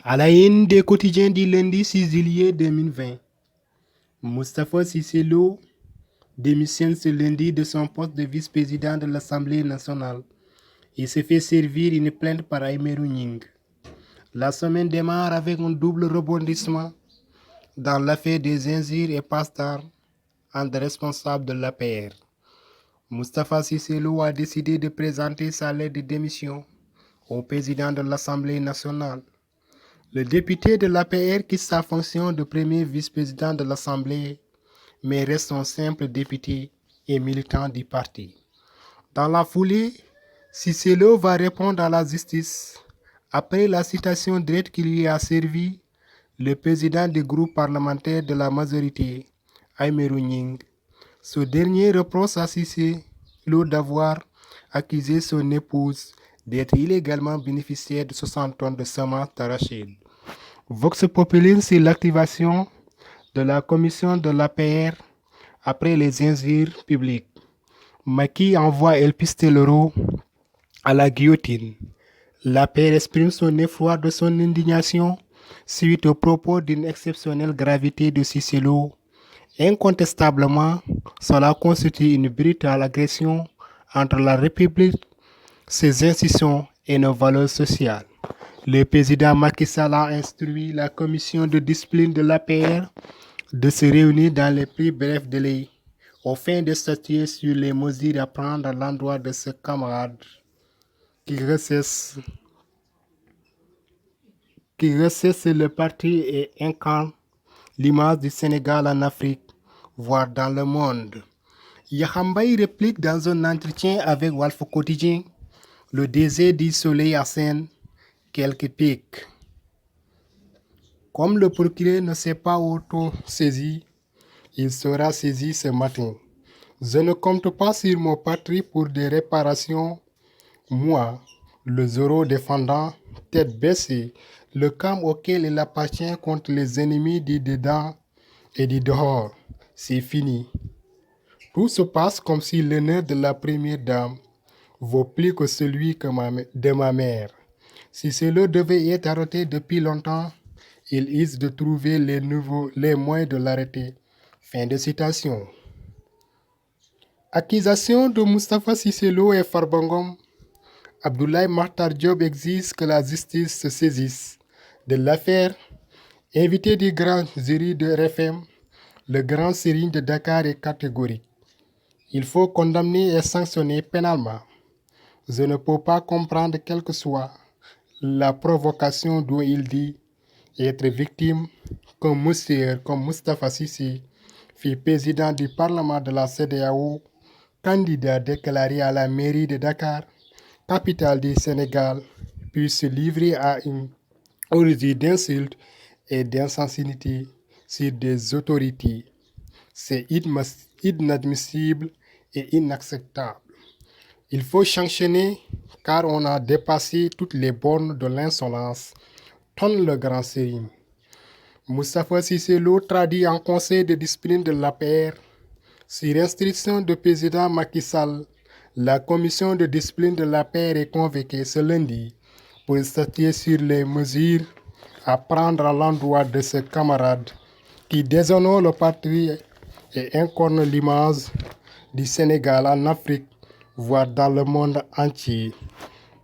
À la une des quotidiens du lundi 6 juillet 2020, Moustapha Cissé Lo démissionne ce lundi de son poste de vice-président de l'Assemblée nationale et se fait servir une plainte par Aymérou Gningue. La semaine démarre avec un double rebondissement dans l'affaire des injures et passe-temps entre responsables de l'APR. Moustapha Cissé Lo a décidé de présenter sa lettre de démission au président de l'Assemblée nationale. Le député de l'APR quitte sa fonction de premier vice-président de l'Assemblée, mais reste un simple député et militant du parti. Dans la foulée, Cissé Lo va répondre à la justice. Après la citation directe qui lui a servi, le président du groupe parlementaire de la majorité, Aymérou Gningue. Ce dernier reproche à Cissé Lo d'avoir accusé son épouse d'être illégalement bénéficiaire de 60 tonnes de semences d'arachide. Vox Populi sur l'activation de la commission de l'APR après les injures publiques. Macky envoie El Pistolero à la guillotine. L'APR exprime son effroi de son indignation suite aux propos d'une exceptionnelle gravité de Cissé Lo. Incontestablement, cela constitue une brutale agression entre la République, ses institutions et nos valeurs sociales. Le président Macky Sall a instruit la commission de discipline de l'APR de se réunir dans les plus brefs délais au fin de statuer sur les mesures à prendre à l'endroit de ce camarade qui recesse le parti et incarne l'image du Sénégal en Afrique, voire dans le monde. Yakhambay réplique dans un entretien avec Walf Quotidien le désert du soleil assène quelques pics. Comme le procureur ne s'est pas auto-saisi, il sera saisi ce matin. Je ne compte pas sur mon patrie pour des réparations. Moi, le Zoro défendant, tête baissée, le camp auquel il appartient contre les ennemis du dedans et du dehors. C'est fini. Tout se passe comme si l'honneur de la première dame vaut plus que celui de ma mère. Si cela devait être arrêté depuis longtemps, il risque de trouver les moyens de l'arrêter. Fin de citation. Accusation de Moustapha Cissé Lo et Farbangom. Abdoulaye Makhtar Diop exige que la justice se saisisse de l'affaire. Invité du grand jury de RFM, le grand serigne de Dakar est catégorique. Il faut condamner et sanctionner pénalement. Je ne peux pas comprendre quelle que soit la provocation dont il dit être victime qu'un monsieur comme Moustapha Cissé, fut président du Parlement de la CEDEAO, candidat déclaré à la mairie de Dakar, capitale du Sénégal, puisse se livrer à une orgie d'insultes et d'insensibilité sur des autorités. C'est inadmissible et inacceptable. Il faut sanctionner car on a dépassé toutes les bornes de l'insolence, tonne le grand serigne. Moustapha Cissé Lo traduit en conseil de discipline de l'APR. Sur instruction du président Macky Sall, la commission de discipline de l'APR est convoquée ce lundi pour statuer sur les mesures à prendre à l'endroit de ce camarade qui déshonore le parti et incarne l'image du Sénégal en Afrique, voire dans le monde entier.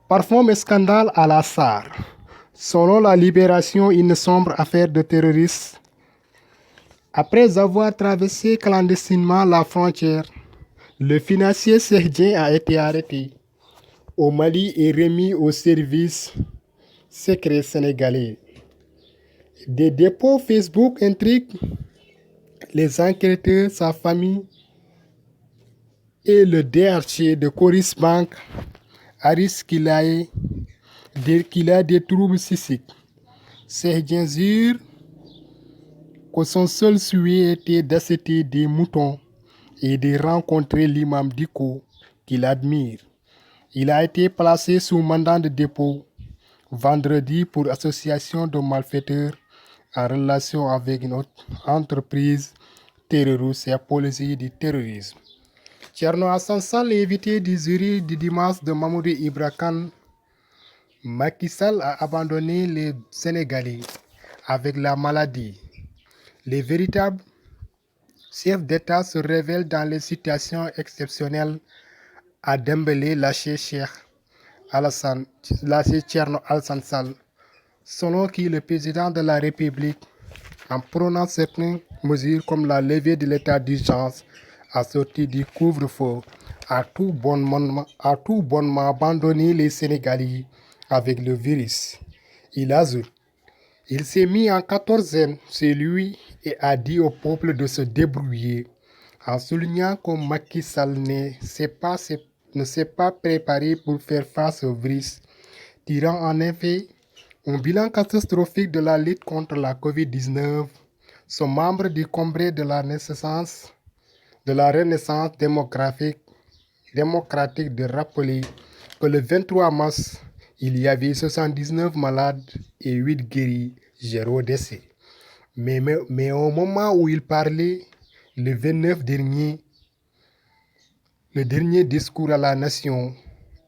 Parfum scandale à la SAR. Selon la Libération, une sombre affaire de terroristes. Après avoir traversé clandestinement la frontière, le financier Cheikh a été arrêté au Mali et remis au service secret sénégalais. Des dépôts Facebook intriguent les enquêteurs, sa famille et le DRH de Coris Bank à risque qu'il a des troubles psychiques. Cheikh jure que son seul souhait était d'acheter des moutons et de rencontrer l'imam Diko qu'il admire. Il a été placé sous mandat de dépôt vendredi pour association de malfaiteurs en relation avec une autre entreprise terroriste et apologie du terrorisme. Thierno Hassan Sall, invité du jury du dimanche de Mamoudou Ibra Kane, Macky Sall a abandonné les Sénégalais avec la maladie. Les véritables chefs d'État se révèlent dans les situations exceptionnelles à Dembélé lâché Thierno Alassane Sall, selon qui le président de la République, en prenant certaines mesures comme la levée de l'état d'urgence assortie du couvre-feu, a tout bonnement abandonné les Sénégalais avec le virus. Il ajoute: il s'est mis en quatorzaine chez lui et a dit au peuple de se débrouiller, en soulignant que Macky Sall ne s'est pas préparé pour faire face au virus, tirant en effet un bilan catastrophique de la lutte contre la COVID-19. Son membre du Congrès de la Renaissance démocratique de rappeler que le 23 mars, il y avait 79 malades et 8 guéris, 0 décès. Mais au moment où il parlait, le 29 dernier, le dernier discours à la nation,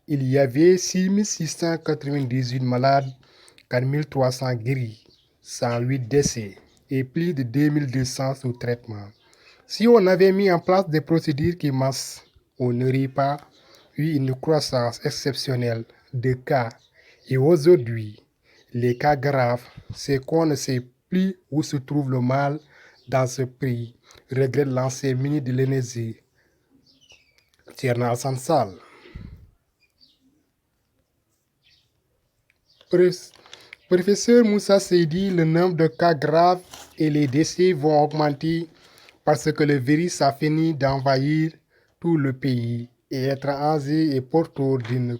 il y avait 6698 malades, 4300 guéris, 108 décès et plus de 2200 sous traitement. Si on avait mis en place des procédures qui massent, on n'aurait pas eu une croissance exceptionnelle de cas. Et aujourd'hui, les cas graves, c'est qu'on ne sait plus où se trouve le mal dans ce pays, regrette l'ancien ministre de l'Énergie, Thierno Alassane Sall. Professeur Moussa Seydi, le nombre de cas graves et les décès vont augmenter parce que le virus a fini d'envahir tout le pays et être âgé et porteur d'une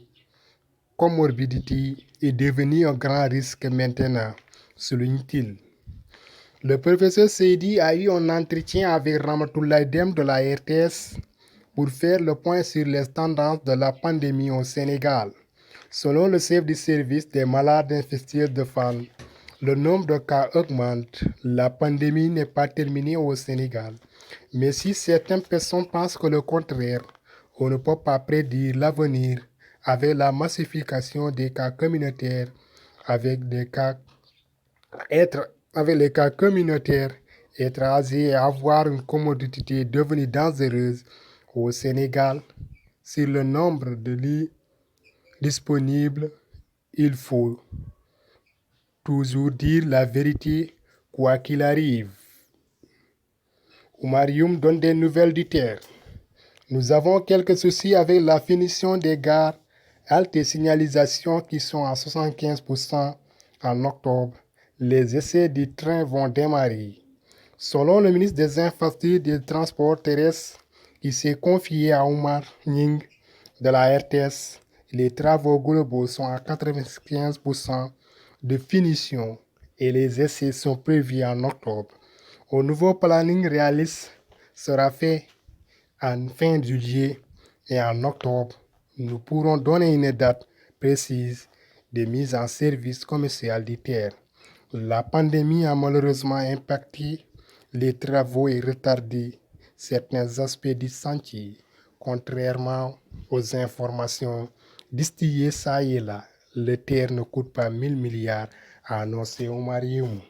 comorbidité est devenu un grand risque maintenant, souligne-t-il. Le professeur Seydi a eu un entretien avec Ramatoulaye Dem de la RTS pour faire le point sur les tendances de la pandémie au Sénégal. Selon le chef du service des malades infectieux de Fann, le nombre de cas augmente. La pandémie n'est pas terminée au Sénégal. Mais si certaines personnes pensent que le contraire, on ne peut pas prédire l'avenir avec la massification des cas communautaires, avec les cas communautaires, être âgé et avoir une comorbidité devenue dangereuse au Sénégal. Sur le nombre de lits disponibles, il faut toujours dire la vérité, quoi qu'il arrive. Oumar Youm donne des nouvelles du terre. Nous avons quelques soucis avec la finition des gares, halte et signalisation qui sont à 75% en octobre. Les essais du train vont démarrer. Selon le ministre des Infrastructures et des Transports terrestres, qui s'est confié à Oumar Nying de la RTS, les travaux globaux sont à 95% de finition et les essais sont prévus en octobre. Un nouveau planning réaliste sera fait en fin juillet et en octobre. Nous pourrons donner une date précise de mise en service commercial du terre. La pandémie a malheureusement impacté les travaux et retardé certains aspects du chantier, contrairement aux informations distillées ça et là. Le terre ne coûte pas 1000 milliards, a annoncé Oumar Youm.